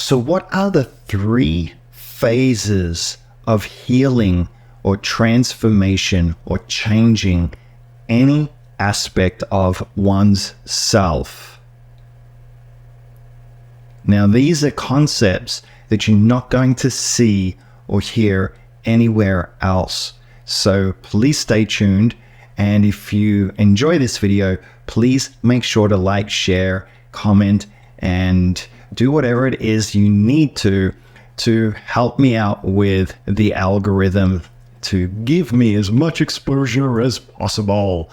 So what are the 3 phases of healing or transformation or changing any aspect of one's self? Now, these are concepts that you're not going to see or hear anywhere else. So please stay tuned. And if you enjoy this video, please make sure to like, share, comment, and do whatever it is you need to help me out with the algorithm to give me as much exposure as possible.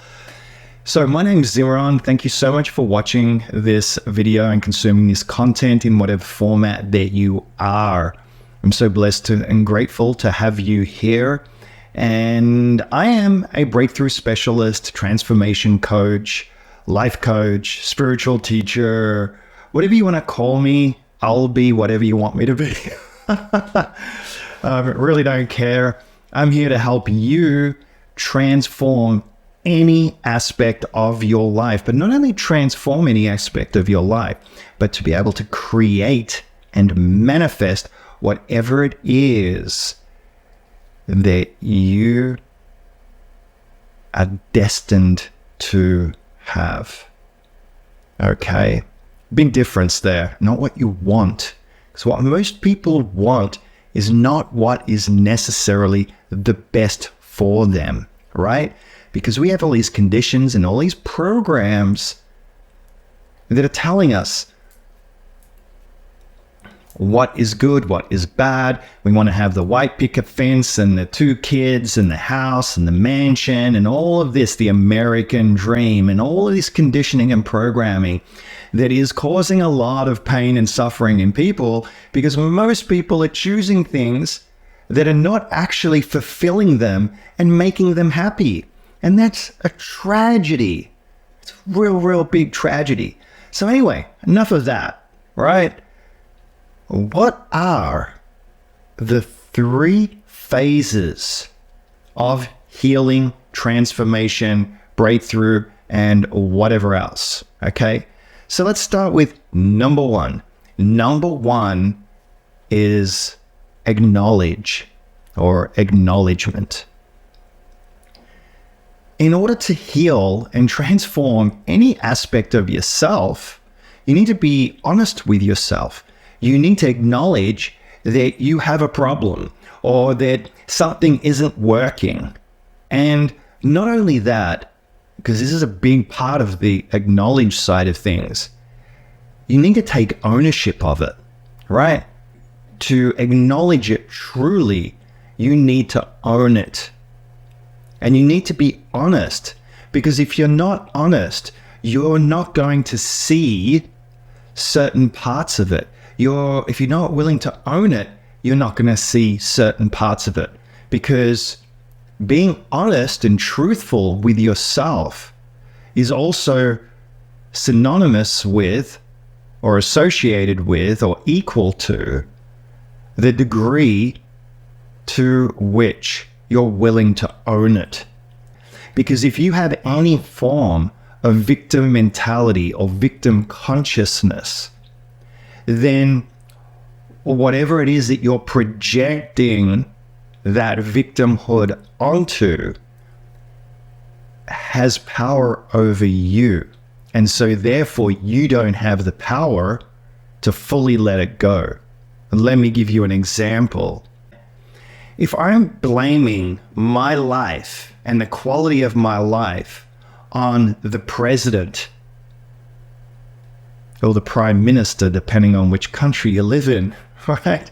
So my name is Zimran. Thank you so much for watching this video and consuming this content in whatever format that you are. I'm so blessed and grateful to have you here. And I am a breakthrough specialist, transformation coach, life coach, spiritual teacher, whatever you want to call me. I'll be whatever you want me to be. Really don't care. I'm here to help you transform any aspect of your life, but not only transform any aspect of your life, but to be able to create and manifest whatever it is that you are destined to have. Okay, big difference there. Not what you want. Because what most people want is not what is necessarily the best for them, right? Because we have all these conditions and all these programs that are telling us what is good, what is bad. We want to have the white picket fence and the 2 kids and the house and the mansion and all of this, the American dream, and all of this conditioning and programming that is causing a lot of pain and suffering in people, because most people are choosing things that are not actually fulfilling them and making them happy. And that's a tragedy. It's a real big tragedy. So anyway, enough of that, right? What are the 3 phases of healing, transformation, breakthrough, and whatever else? Okay, so let's start with number 1. Number 1 is acknowledge or acknowledgement. In order to heal and transform any aspect of yourself, you need to be honest with yourself. You need to acknowledge that you have a problem or that something isn't working. And not only that, because this is a big part of the acknowledge side of things, you need to take ownership of it, right? To acknowledge it truly, you need to own it. And you need to be honest, because if you're not honest, you're not going to see certain parts of it. If you're not willing to own it, you're not going to see certain parts of it. Because being honest and truthful with yourself is also synonymous with, or associated with, or equal to the degree to which you're willing to own it. Because if you have any form of victim mentality or victim consciousness, then whatever it is that you're projecting that victimhood onto has power over you. And so therefore you don't have the power to fully let it go. And let me give you an example. If I'm blaming my life and the quality of my life on the president or the prime minister, depending on which country you live in, right?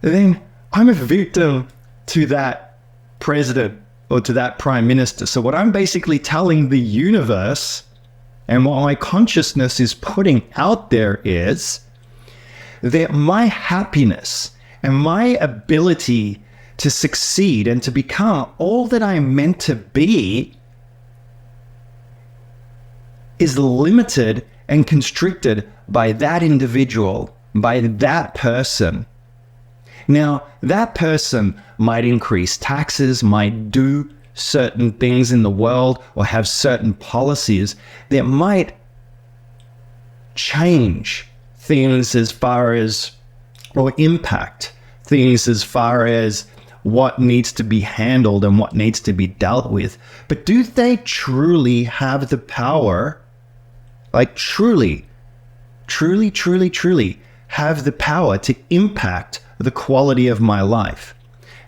Then I'm a victim to that president or to that prime minister. So what I'm basically telling the universe and what my consciousness is putting out there is that my happiness and my ability to succeed and to become all that I'm meant to be is limited and constricted by that individual, by that person. Now, that person might increase taxes, might do certain things in the world, or have certain policies that might change things as far as, or impact things as far as what needs to be handled and what needs to be dealt with. But do they truly have the power, like truly have the power to impact the quality of my life?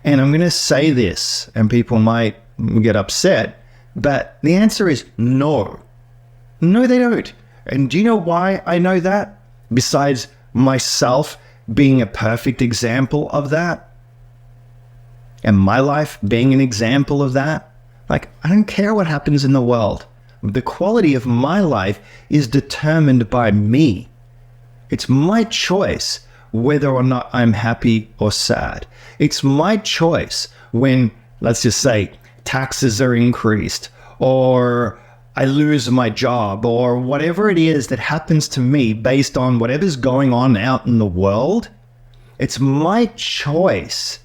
And I'm going to say this, and people might get upset, but the answer is no. No, they don't. And do you know why I know that? Besides myself being a perfect example of that, and my life being an example of that. Like, I don't care what happens in the world. The quality of my life is determined by me. It's my choice whether or not I'm happy or sad. It's my choice when, let's just say, taxes are increased, or I lose my job, or whatever it is that happens to me based on whatever's going on out in the world. It's my choice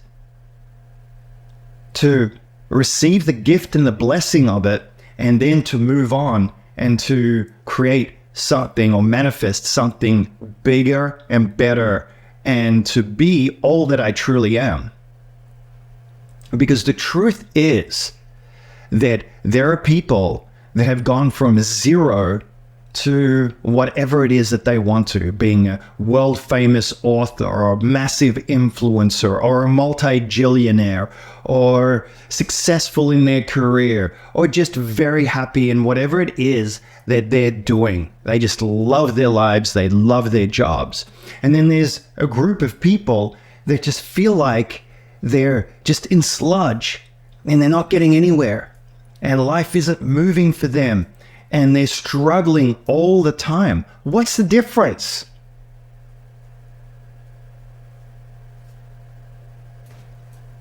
to receive the gift and the blessing of it, and then to move on and to create something or manifest something bigger and better, and to be all that I truly am. Because the truth is that there are people that have gone from zero to whatever it is that they want to, being a world famous author or a massive influencer or a multi-gillionaire or successful in their career or just very happy in whatever it is that they're doing. They just love their lives. They love their jobs. And then there's a group of people that just feel like they're just in sludge and they're not getting anywhere and life isn't moving for them. And they're struggling all the time. What's the difference?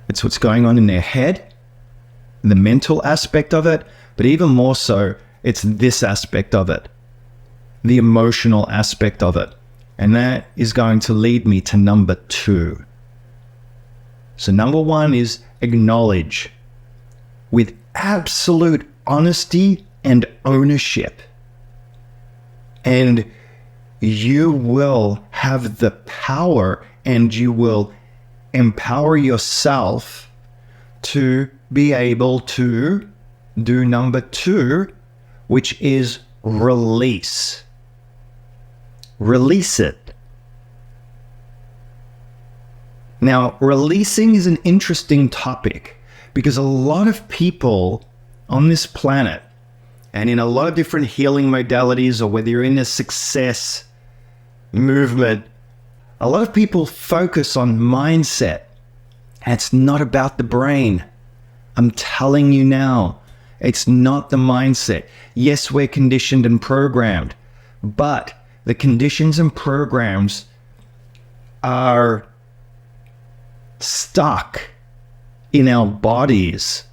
It's what's going on in their head, the mental aspect of it, but even more so, it's this aspect of it, the emotional aspect of it. And that is going to lead me to number 2. So number 1 is acknowledge with absolute honesty and ownership, and you will have the power and you will empower yourself to be able to do number 2, which is release. Release it. Now, releasing is an interesting topic because a lot of people on this planet, and in a lot of different healing modalities, or whether you're in a success movement, a lot of people focus on mindset. And it's not about the brain. I'm telling you now, it's not the mindset. Yes, we're conditioned and programmed, but the conditions and programs are stuck in our bodies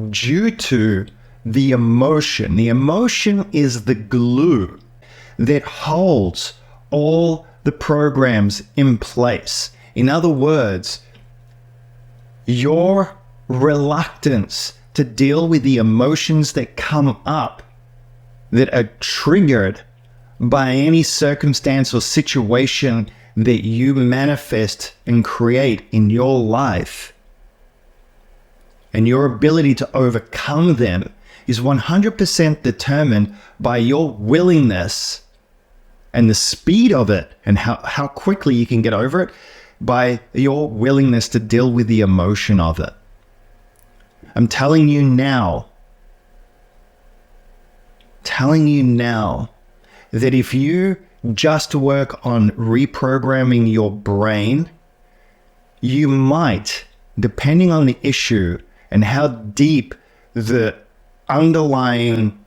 due to the emotion. The emotion is the glue that holds all the programs in place. In other words, your reluctance to deal with the emotions that come up that are triggered by any circumstance or situation that you manifest and create in your life, and your ability to overcome them is 100% determined by your willingness and the speed of it, and how quickly you can get over it, by your willingness to deal with the emotion of it. I'm telling you now that if you just work on reprogramming your brain, you might, depending on the issue and how deep the underlying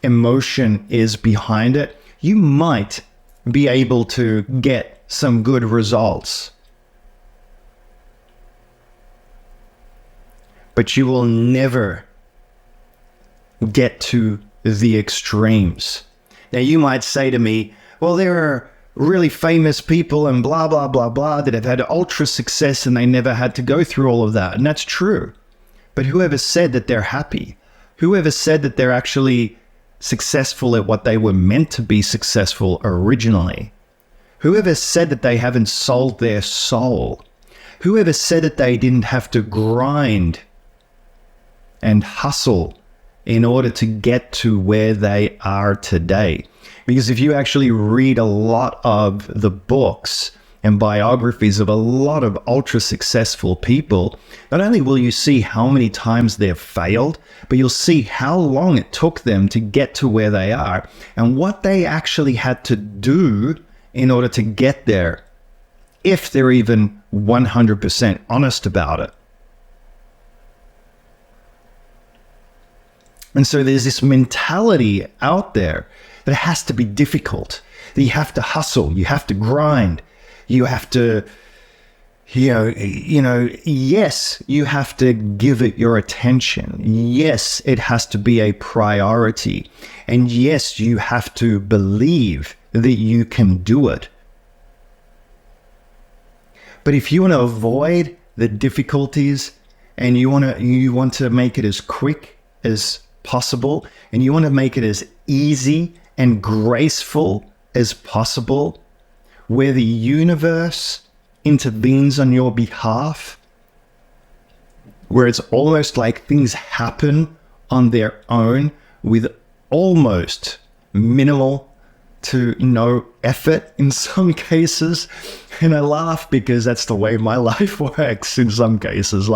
emotion is behind it, you might be able to get some good results. But you will never get to the extremes. Now, you might say to me, well, there are really famous people and blah, blah, blah, blah that have had ultra success and they never had to go through all of that. And that's true. But whoever said that they're happy? Whoever said that they're actually successful at what they were meant to be successful originally? Whoever said that they haven't sold their soul? Whoever said that they didn't have to grind and hustle in order to get to where they are today? Because if you actually read a lot of the books and biographies of a lot of ultra successful people, not only will you see how many times they've failed, but you'll see how long it took them to get to where they are and what they actually had to do in order to get there, if they're even 100% honest about it. And so there's this mentality out there that it has to be difficult, that you have to hustle, you have to grind, you have to, yes, you have to give it your attention. Yes, it has to be a priority. And yes, you have to believe that you can do it. But if you want to avoid the difficulties and you want to make it as quick as possible, and you want to make it as easy and graceful as possible, where the universe intervenes on your behalf, where it's almost like things happen on their own with almost minimal to no effort in some cases. And I laugh because that's the way my life works in some cases.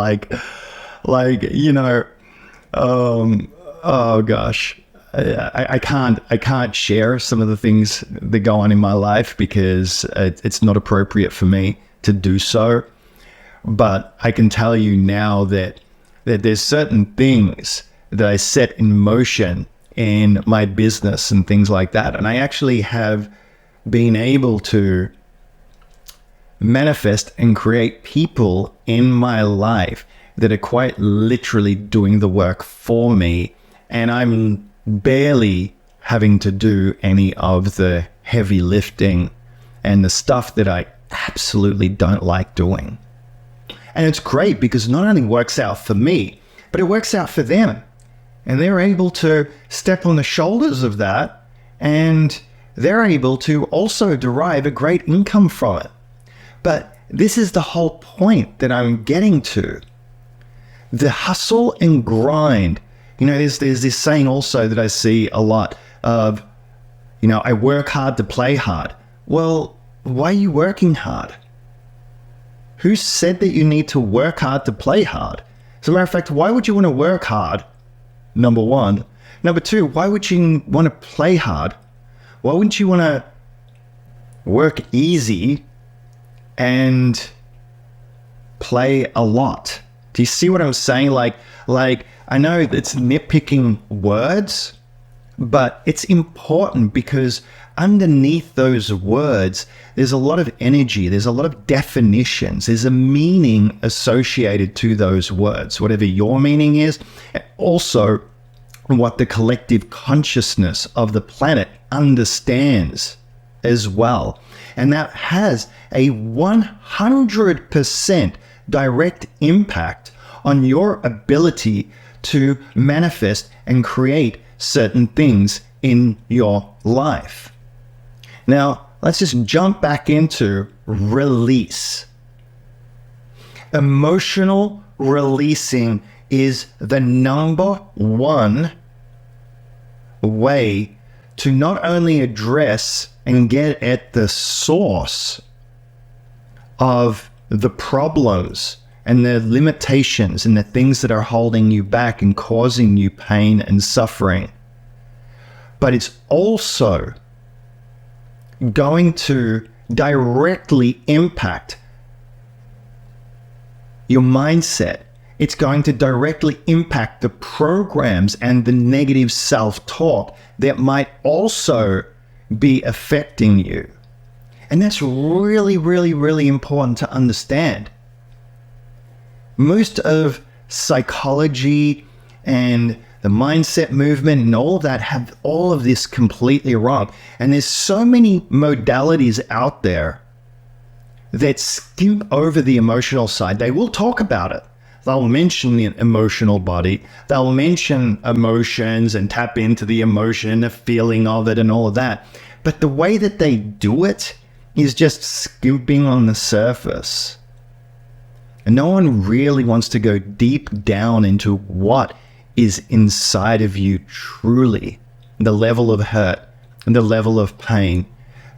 Oh gosh, I can't share some of the things that go on in my life because it's not appropriate for me to do so. But I can tell you now that there's certain things that I set in motion in my business and things like that. And I actually have been able to manifest and create people in my life that are quite literally doing the work for me. And I'm barely having to do any of the heavy lifting and the stuff that I absolutely don't like doing. And it's great because it not only works out for me, but it works out for them. And they're able to step on the shoulders of that, and they're able to also derive a great income from it. But this is the whole point that I'm getting to. The hustle and grind. There's this saying also that I see a lot of, I work hard to play hard. Well, why are you working hard? Who said that you need to work hard to play hard? As a matter of fact, why would you want to work hard? Number one. Number two, why would you want to play hard? Why wouldn't you want to work easy and play a lot? Do you see what I'm saying? Like I know it's nitpicking words, but it's important because underneath those words, there's a lot of energy, there's a lot of definitions, there's a meaning associated to those words, whatever your meaning is, and also what the collective consciousness of the planet understands as well. And that has a 100% direct impact on your ability to manifest and create certain things in your life. Now, let's just jump back into release. Emotional releasing is the number one way to not only address and get at the source of the problems and the limitations and the things that are holding you back and causing you pain and suffering, but it's also going to directly impact your mindset. It's going to directly impact the programs and the negative self-talk that might also be affecting you. And that's really, really, really important to understand. Most of psychology and the mindset movement and all of that have all of this completely wrong. And there's so many modalities out there that skim over the emotional side. They will talk about it. They'll mention the emotional body. They'll mention emotions and tap into the emotion, the feeling of it and all of that. But the way that they do it is just skimping on the surface. And no one really wants to go deep down into what is inside of you truly. The level of hurt, the level of pain,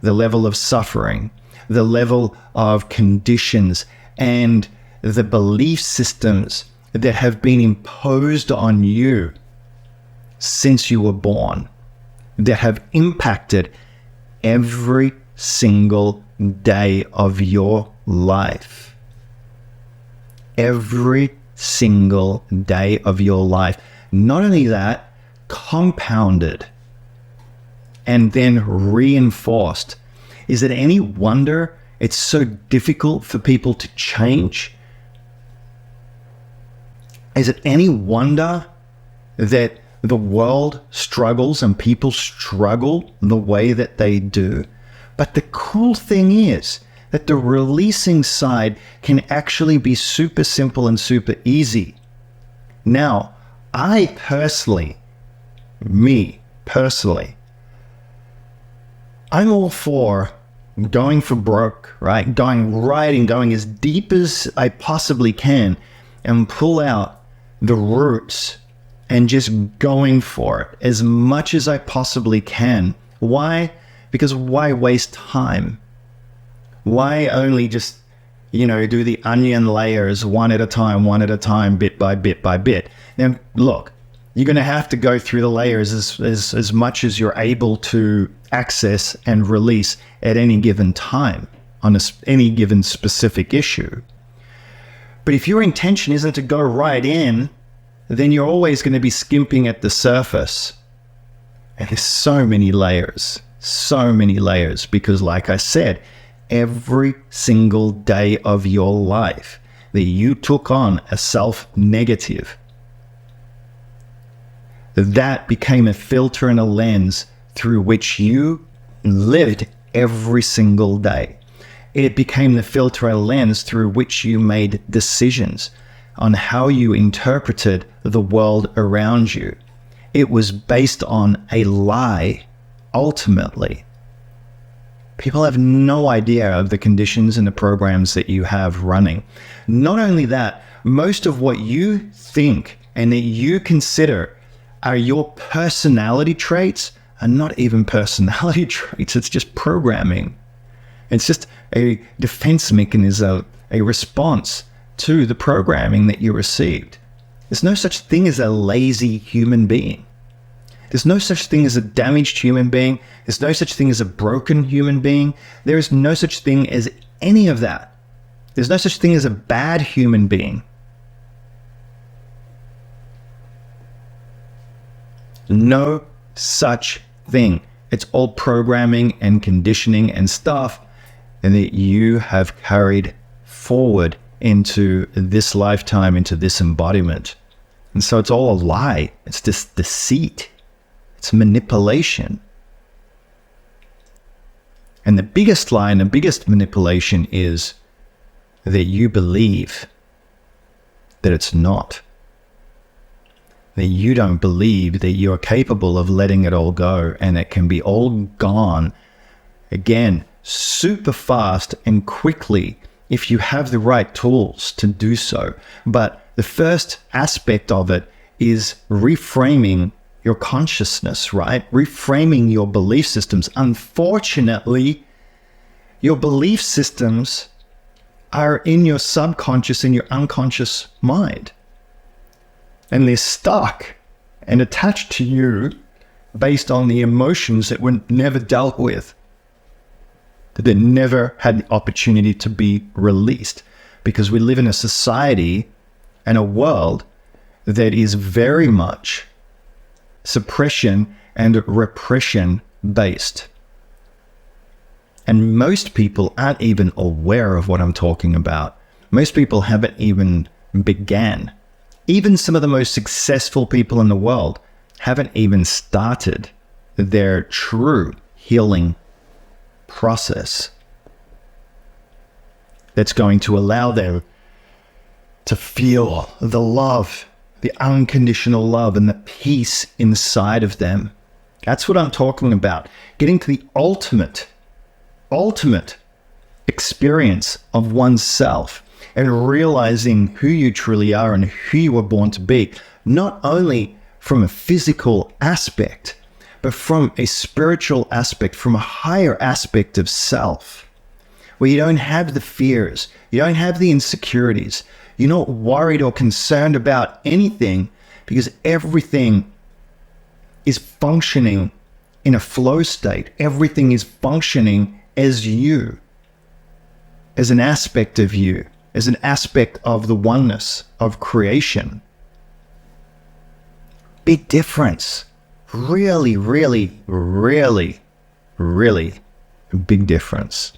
the level of suffering, the level of conditions, and the belief systems that have been imposed on you since you were born, that have impacted every single day of your life. Every single day of your life. Not only that, compounded and then reinforced. Is it any wonder it's so difficult for people to change? Is it any wonder that the world struggles and people struggle the way that they do? But the cool thing is that the releasing side can actually be super simple and super easy. Now, me personally, I'm all for going for broke, right? Going as deep as I possibly can and pull out the roots and just going for it as much as I possibly can. Why? Because why waste time? Why only just, do the onion layers one at a time, bit by bit by bit? Now, look, you're going to have to go through the layers as much as you're able to access and release at any given time on any given specific issue. But if your intention isn't to go right in, then you're always going to be skimping at the surface. And there's so many layers, because like I said, every single day of your life that you took on a self-negative, that became a filter and a lens through which you lived every single day. It became the filter and lens through which you made decisions on how you interpreted the world around you. It was based on a lie, ultimately. People have no idea of the conditions and the programs that you have running. Not only that, most of what you think and that you consider are your personality traits are not even personality traits. It's just programming. It's just a defense mechanism, a response to the programming that you received. There's no such thing as a lazy human being. There's no such thing as a damaged human being. There's no such thing as a broken human being. There is no such thing as any of that. There's no such thing as a bad human being. No such thing. It's all programming and conditioning and stuff, and that you have carried forward into this lifetime, into this embodiment. And so it's all a lie. It's just deceit. It's manipulation. And the biggest lie and the biggest manipulation is that you believe that it's not. That you don't believe that you're capable of letting it all go, and it can be all gone again super fast and quickly if you have the right tools to do so. But the first aspect of it is reframing your consciousness, right? Reframing your belief systems. Unfortunately, your belief systems are in your subconscious, in your unconscious mind. And they're stuck and attached to you based on the emotions that were never dealt with, that never had the opportunity to be released. Because we live in a society and a world that is very much suppression and repression based. And most people aren't even aware of what I'm talking about. Most people haven't even began. Even some of the most successful people in the world haven't even started their true healing process that's going to allow them to feel the love, the unconditional love and the peace inside of them. That's what I'm talking about. Getting to the ultimate experience of oneself and realizing who you truly are and who you were born to be, not only from a physical aspect, but from a spiritual aspect, from a higher aspect of self, where you don't have the fears, you don't have the insecurities, you're not worried or concerned about anything because everything is functioning in a flow state. Everything is functioning as you, as an aspect of you, as an aspect of the oneness of creation. Big difference. Really, really, really, really big difference.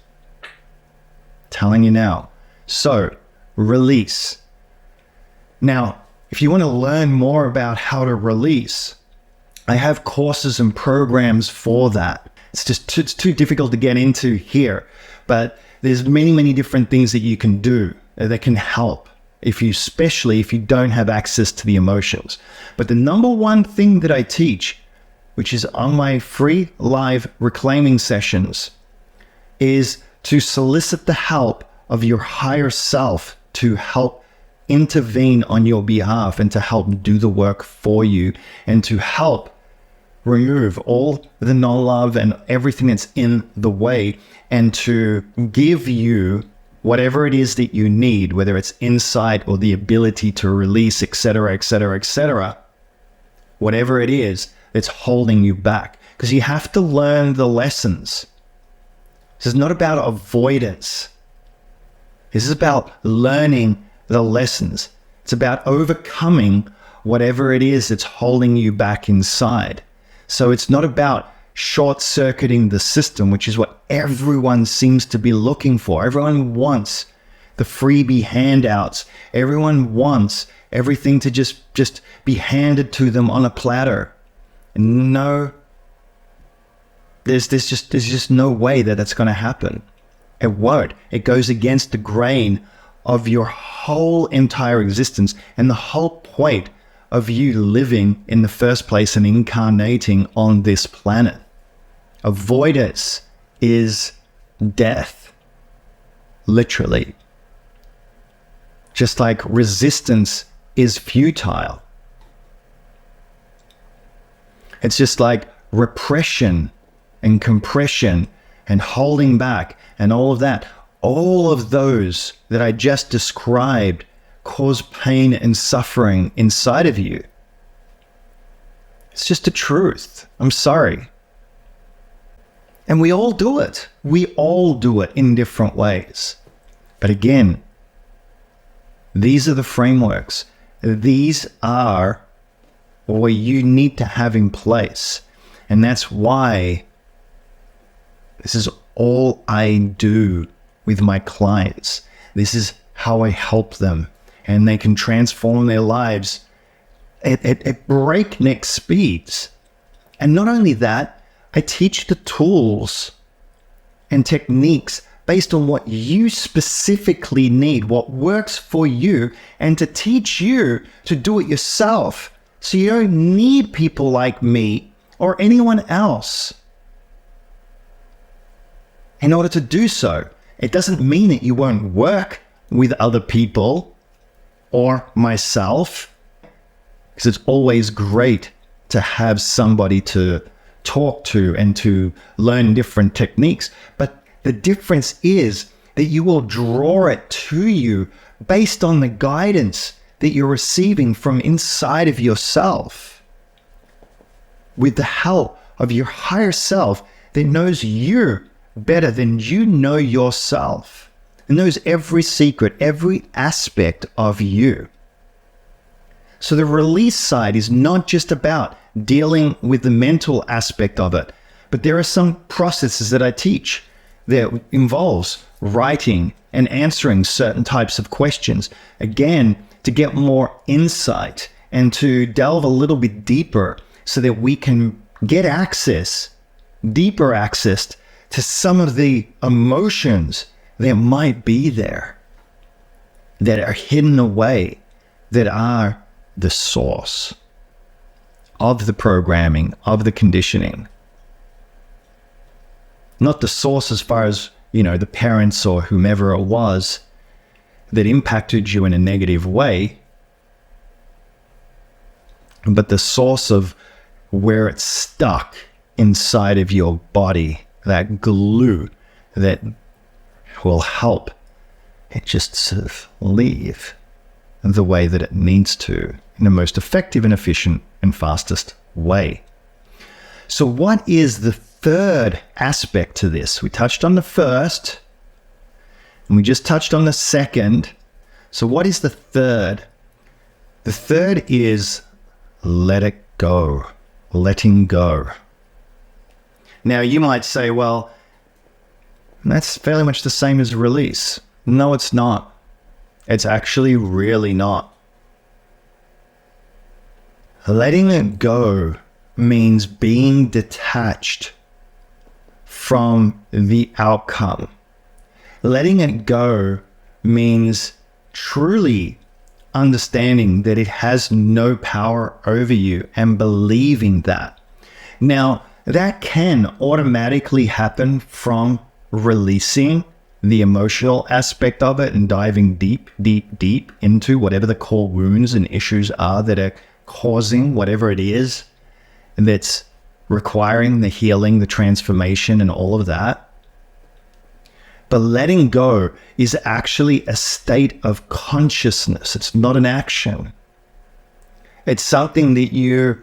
Telling you now. So, release. Now, if you want to learn more about how to release, I have courses and programs for that. It's just it's too difficult to get into here, but there's many, many different things that you can do that can help, especially if you don't have access to the emotions. But the number one thing that I teach, which is on my free live reclaiming sessions, is to solicit the help of your higher self to help intervene on your behalf and to help do the work for you and to help remove all the non-love and everything that's in the way and to give you whatever it is that you need, whether it's insight or the ability to release, etc., etc., etc., whatever it is that's holding you back. Because you have to learn the lessons. This is not about avoidance. This is about learning the lessons. It's about overcoming whatever it is that's holding you back inside. So it's not about short-circuiting the system, which is what everyone seems to be looking for. Everyone wants the freebie handouts. Everyone wants everything to just be handed to them on a platter. And no, there's just no way that that's going to happen. It won't. It goes against the grain of your whole entire existence and the whole point of you living in the first place and incarnating on this planet. Avoidance is death, literally. Just like resistance is futile. It's just like repression and compression and holding back and all of that. All of those that I just described cause pain and suffering inside of you. It's just the truth. I'm sorry. And we all do it. We all do it in different ways. But again, these are the frameworks. These are what you need to have in place. And that's why this is all I do with my clients. This is how I help them. And they can transform their lives at breakneck speeds. And not only that, I teach the tools and techniques based on what you specifically need, what works for you, and to teach you to do it yourself. So you don't need people like me or anyone else in order to do so. It doesn't mean that you won't work with other people or myself, because it's always great to have somebody to talk to and to learn different techniques. But the difference is that you will draw it to you based on the guidance that you're receiving from inside of yourself, with the help of your higher self that knows you better than you know yourself, and knows every secret, every aspect of you. So the release side is not just about dealing with the mental aspect of it, but there are some processes that I teach that involves writing and answering certain types of questions, again, to get more insight and to delve a little bit deeper so that we can get access, deeper access to some of the emotions that might be there, that are hidden away, that are the source of the programming, of the conditioning. Not the source as far as the parents or whomever it was that impacted you in a negative way. But the source of where it's stuck inside of your body, that glue that will help it just sort of leave the way that it needs to in the most effective and efficient and fastest way. So what is the third aspect to this? We touched on the first, and we just touched on the second. So what is the third? The third is let it go, letting go. Now you might say, well, that's fairly much the same as release. No, it's not. It's actually really not. Letting it go means being detached from the outcome. Letting it go means truly understanding that it has no power over you and believing that. Now, that can automatically happen from releasing the emotional aspect of it and diving deep, deep, deep into whatever the core wounds and issues are that are causing whatever it is that's requiring the healing, the transformation, and all of that. But letting go is actually a state of consciousness. It's not an action. It's something that you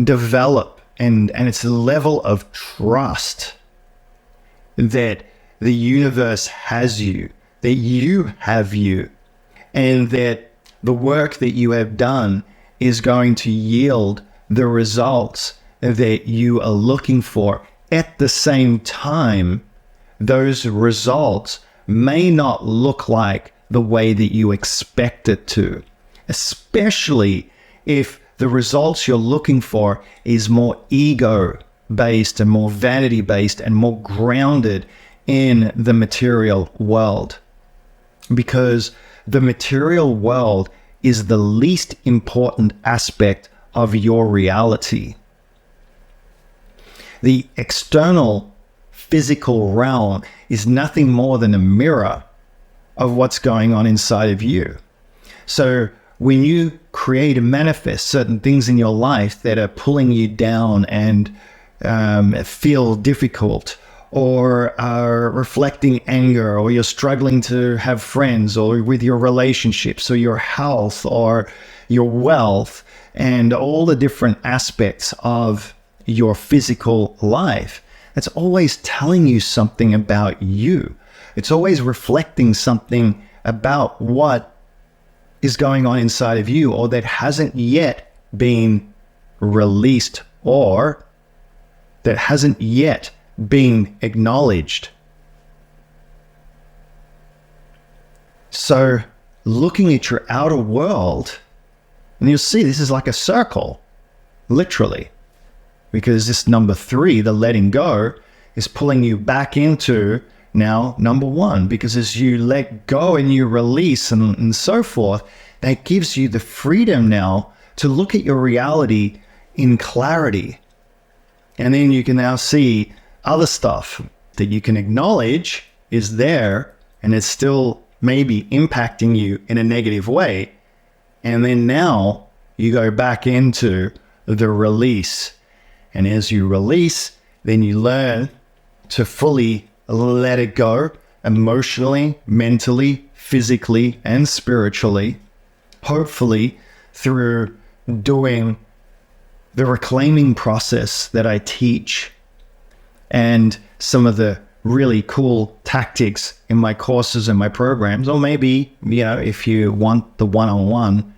develop, and it's a level of trust that the universe has you, that you have you, and that the work that you have done is going to yield the results that you are looking for. At the same time, those results may not look like the way that you expect it to, especially if the results you're looking for is more ego-based and more vanity-based and more grounded in the material world. Because the material world is the least important aspect of your reality. The external physical realm is nothing more than a mirror of what's going on inside of you. So when you create and manifest certain things in your life that are pulling you down and feel difficult, or are reflecting anger, or you're struggling to have friends, or with your relationships, or your health, or your wealth, and all the different aspects of your physical life, it's always telling you something about you. It's always reflecting something about what is going on inside of you, or that hasn't yet been released, or that hasn't yet been acknowledged. So looking at your outer world, and you'll see this is like a circle, literally, because this number 3, the letting go, is pulling you back into now number 1, because as you let go and you release and so forth, that gives you the freedom now to look at your reality in clarity. And then you can now see other stuff that you can acknowledge is there and it's still maybe impacting you in a negative way. And then now you go back into the release. And as you release, then you learn to fully let it go emotionally, mentally, physically, and spiritually. Hopefully through doing the reclaiming process that I teach and some of the really cool tactics in my courses and my programs, or maybe, if you want the one-on-one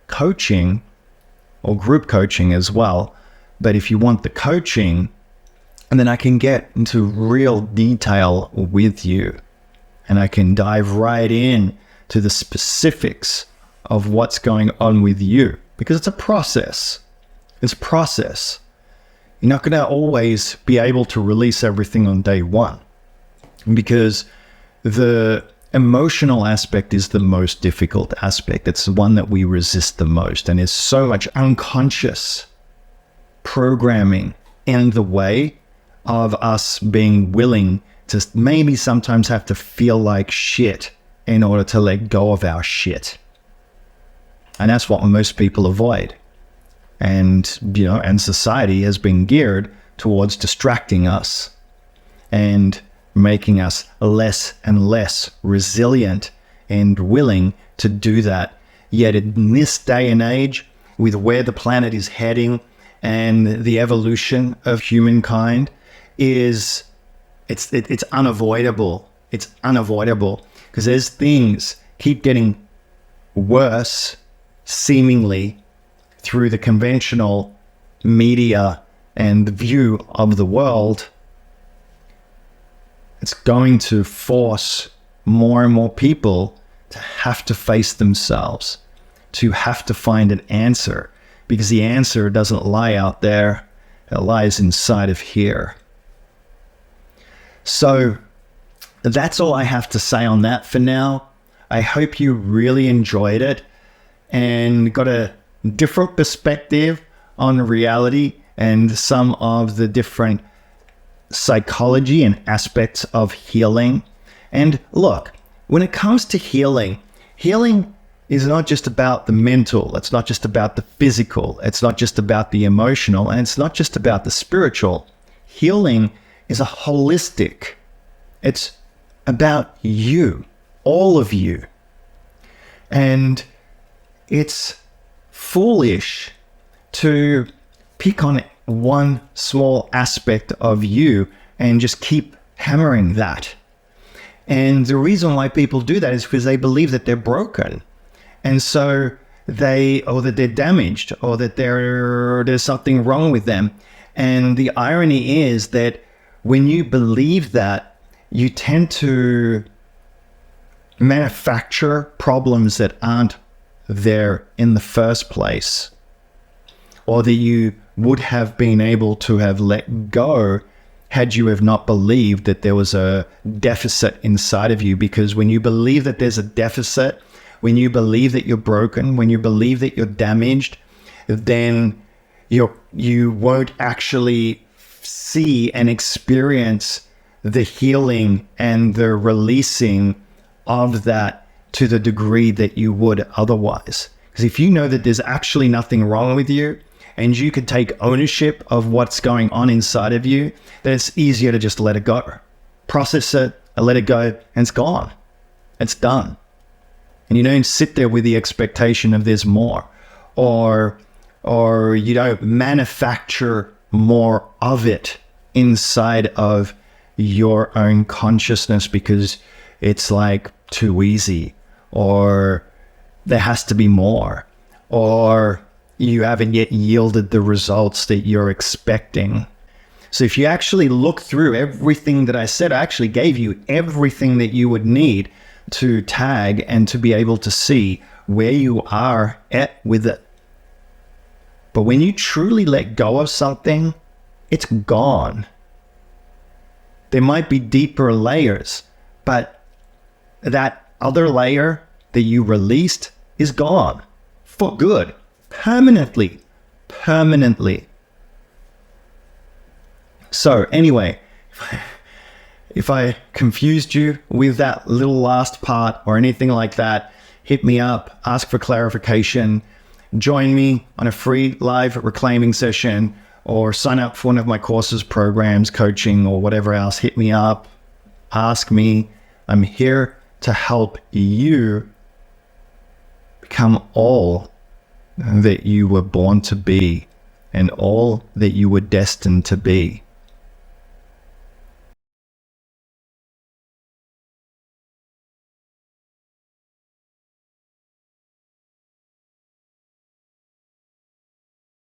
coaching or group coaching as well. But if you want the coaching, and then I can get into real detail with you, and I can dive right in to the specifics of what's going on with you, because it's a process. It's a process. You're not going to always be able to release everything on day one, because the emotional aspect is the most difficult aspect. It's the one that we resist the most, and there's so much unconscious programming in the way of us being willing to maybe sometimes have to feel like shit in order to let go of our shit. And that's what most people avoid. And, and society has been geared towards distracting us and making us less and less resilient and willing to do that. Yet in this day and age, with where the planet is heading and the evolution of humankind, it's unavoidable. It's unavoidable because as things keep getting worse, seemingly, through the conventional media and the view of the world, it's going to force more and more people to have to face themselves, to have to find an answer, because the answer doesn't lie out there, it lies inside of here. So that's all I have to say on that for now. I hope you really enjoyed it and got a different perspective on reality and some of the different psychology and aspects of healing. And look, when it comes to healing is not just about the mental, it's not just about the physical, it's not just about the emotional, and it's not just about the spiritual. Healing is a holistic. It's about you, all of you. And it's foolish to pick on one small aspect of you and just keep hammering that. And the reason why people do that is because they believe that they're broken. And so that they're damaged, or that there's something wrong with them. And the irony is that when you believe that, you tend to manufacture problems that aren't there in the first place, or that you would have been able to have let go had you have not believed that there was a deficit inside of you. Because when you believe that there's a deficit, when you believe that you're broken, when you believe that you're damaged, then you won't actually see and experience the healing and the releasing of that to the degree that you would otherwise. Because if you know that there's actually nothing wrong with you, and you can take ownership of what's going on inside of you, then it's easier to just let it go. Process it, and let it go, and it's gone. It's done. And you don't sit there with the expectation of there's more, or you don't manufacture more of it inside of your own consciousness because it's like too easy, or there has to be more, or you haven't yet yielded the results that you're expecting. So if you actually look through everything that I said, I actually gave you everything that you would need to tag and to be able to see where you are at with it. But when you truly let go of something, it's gone. There might be deeper layers, but that other layer that you released is gone for good, permanently. So anyway, if I confused you with that little last part or anything like that, hit me up, ask for clarification, join me on a free live reclaiming session, or sign up for one of my courses, programs, coaching, or whatever else. Hit me up, ask me. I'm here to help you become all that you were born to be and all that you were destined to be.